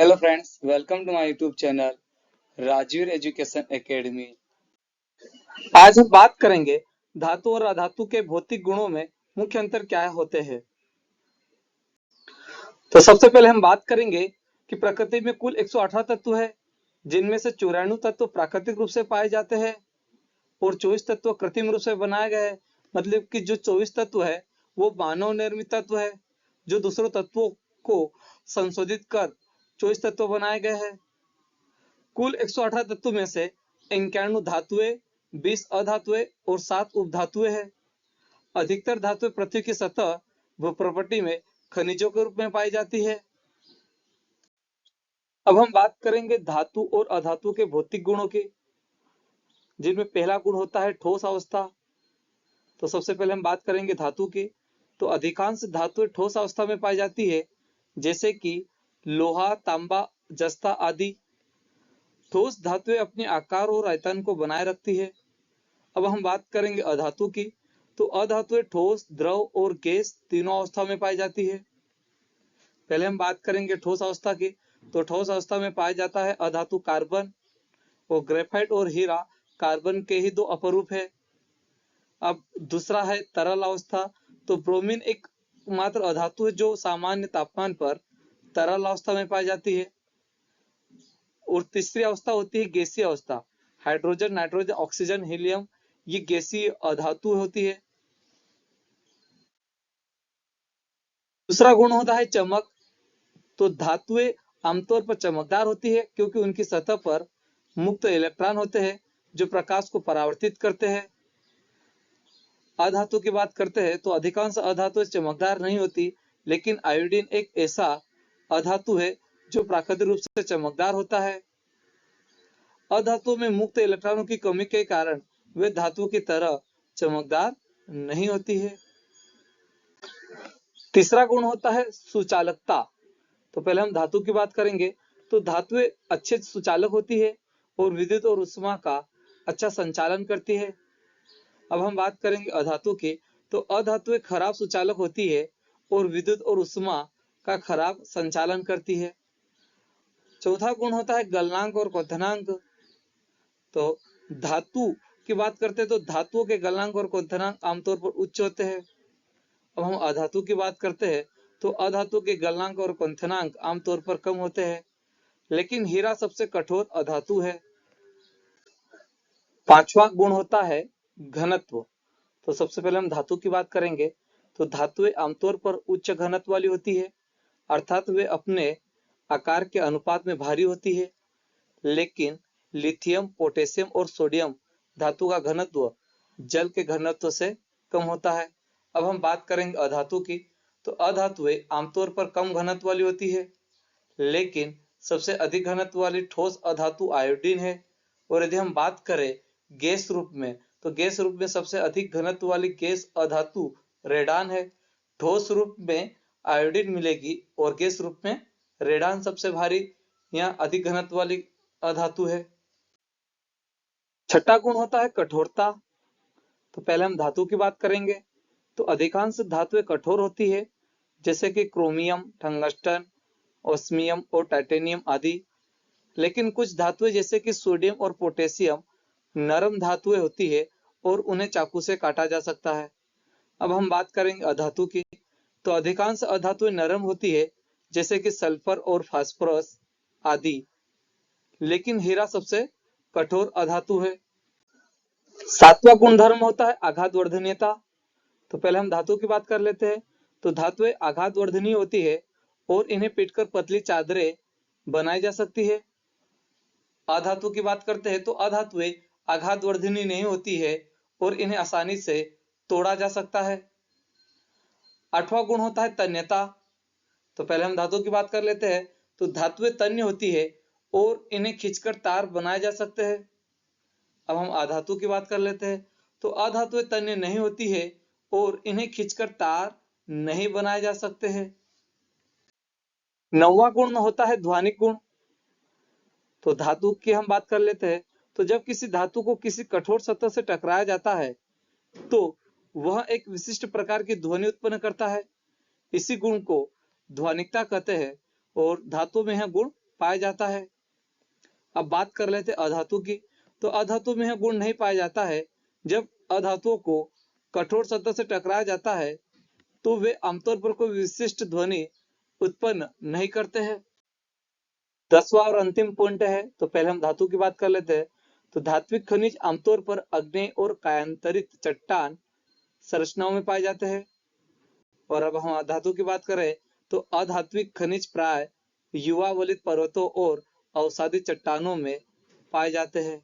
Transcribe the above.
Hello friends, welcome to my YouTube channel Rajveer education academy. आज हम बात करेंगे धातु और अधातु के भौतिक गुणों में मुख्य अंतर क्या होते हैं। तो सबसे पहले हम बात करेंगे कि प्रकृति में कुल 118 तत्व है, जिनमें से 94 तत्व प्राकृतिक रूप से पाए जाते हैं और 24 तत्व कृत्रिम रूप से बनाए गए हैं। मतलब कि जो 24 तत्व है वो मानव निर्मित तत्व है, जो दूसरों तत्वों को संशोधित कर 24 तत्व बनाए गए हैं। कुल 118 तत्वों में से 91 धातुएं, 20 अधातुएं और 7 उपधातुएं हैं। अधिकतर धातुएं पृथ्वी की सतह व प्रॉपर्टी में खनिजों के रूप में पाई जाती है। अब हम बात करेंगे धातु और अधातु के भौतिक गुणों की, जिनमें पहला गुण होता है ठोस अवस्था। तो सबसे पहले हम बात करेंगे धातु की। तो अधिकांश धातुएं ठोस अवस्था में पाई जाती है, जैसे कि लोहा, तांबा, जस्ता आदि। ठोस धातुएं अपने आकार और आयतन को बनाए रखती है। अब हम बात करेंगे अधातु की। तो अधातुएं ठोस, द्रव और गैस तीनों अवस्था में पाई जाती है। पहले हम बात करेंगे ठोस अवस्था की। तो ठोस अवस्था में पाया जाता है अधातु कार्बन, और ग्रेफाइट और हीरा कार्बन के ही दो अपरूप है। अब दूसरा है तरल अवस्था। तो ब्रोमीन एक मात्र अधातु है जो सामान्य तापमान पर तरल अवस्था में पाई जाती है। और तीसरी अवस्था होती है गैसीय अवस्था। हाइड्रोजन, नाइट्रोजन, ऑक्सीजन, हीलियम ये गैसीय अधातु होती है। दूसरा गुण होता है चमक। तो धातुएं आमतौर पर चमकदार होती है क्योंकि उनकी सतह पर मुक्त इलेक्ट्रॉन होते हैं जो प्रकाश को परावर्तित करते हैं। अधातु की बात करते हैं तो अधिकांश अधातुएं चमकदार नहीं होती, लेकिन आयोडीन एक ऐसा अधातु है जो प्राकृतिक रूप से चमकदार होता है। अधातुओं में मुक्त इलेक्ट्रॉनों की कमी के कारण वे धातु की तरह चमकदार नहीं होती है। तीसरा गुण होता है सुचालकता। तो पहले हम धातु की बात करेंगे। तो धातुएं अच्छे सुचालक होती है और विद्युत और उष्मा का अच्छा संचालन करती है। अब हम बात करेंगे अधातु की। तो अधातुएं खराब सुचालक होती है और विद्युत और उष्मा का खराब संचालन करती है। चौथा गुण होता है गलनांक और क्वथनांक। तो धातु की बात करते हैं तो धातुओं के गलनांक और क्वथनांक आमतौर पर उच्च होते हैं। अब हम अधातु की बात करते हैं तो अधातु के गलनांक और क्वथनांक आमतौर पर कम होते हैं, लेकिन हीरा सबसे कठोर अधातु है। पांचवा गुण होता है घनत्व। तो सबसे पहले हम धातु की बात करेंगे। तो धातुएं आमतौर पर उच्च घनत्व वाली होती है, अर्थात वे अपने आकार के अनुपात में भारी होती है। लेकिन लिथियम, पोटेशियम और सोडियम धातु का घनत्व जल के घनत्व से कम होता है। अब हम बात करेंगे अधातु की। तो अधातुएं आमतौर पर कम घनत्व वाली होती है, लेकिन सबसे अधिक घनत्व वाली ठोस अधातु आयोडीन है। और यदि हम बात करें गैस रूप में, तो गैस रूप में सबसे अधिक घनत्व वाली गैस अधातु रेडान है। ठोस रूप में आयोडीन मिलेगी और गैस रूप में रेडान सबसे भारी या अधिक घनत्व वाली अधातु है। छठा गुण होता है कठोरता। तो पहले हम धातु की बात करेंगे। तो अधिकांश धातुएं कठोर होती है, जैसे कि क्रोमियम, टंगस्टन, ओस्मियम और टाइटेनियम आदि। लेकिन कुछ धातुएं जैसे कि सोडियम और पोटेशियम नरम धातुएं होती है और उन्हें चाकू से काटा जा सकता है। अब हम बात करेंगे अधातु की। तो अधिकांश अधातुएं नरम होती है, जैसे कि सल्फर और फास्फोरस आदि। लेकिन हीरा सबसे कठोर अधातु है। सातवां गुणधर्म होता है आघात वर्धनीयता। तो पहले हम धातु की बात कर लेते हैं। तो धातुएं आघात वर्धनीय होती है और इन्हें पीटकर पतली चादरें बनाई जा सकती है। अधातु की बात करते हैं तो अधातुएं आघात वर्धनीय नहीं होती है और इन्हें आसानी से तोड़ा जा सकता है। आठवां गुण होता है तन्यता। तो पहले हम धातु की बात कर लेते हैं। तो धातुएं तन्य होती है और इन्हें खींचकर तार बनाए जा सकते हैं। अब हम अधातु की बात कर लेते हैं। तो अधातुएं तन्य नहीं होती है और इन्हें खींचकर तार नहीं बनाए जा सकते हैं। नौवां गुण होता है ध्वनिक गुण। तो धातु की हम बात कर लेते हैं। तो जब किसी धातु को किसी कठोर सतह से टकराया जाता है तो वह एक विशिष्ट प्रकार की ध्वनि उत्पन्न करता है। इसी गुण को ध्वनिकता कहते हैं और धातु में यह गुण पाया जाता है। अब बात कर लेते अधातु की। तो अधातु में यह गुण नहीं पाया जाता है। जब अधातुओं को कठोर सतह से टकराया जाता है तो वे आमतौर पर कोई विशिष्ट ध्वनि उत्पन्न नहीं करते हैं। 10वां और अंतिम पॉइंट है, तो पहले हम धातु की बात कर लेते हैं। तो धात्विक खनिज आमतौर पर अग्नेय और कायांतरित चट्टान संरचनाओं में पाए जाते हैं। और अब हम अधातु की बात करें तो अधात्विक खनिज प्राय युवा वलित पर्वतों और अवसादी चट्टानों में पाए जाते हैं।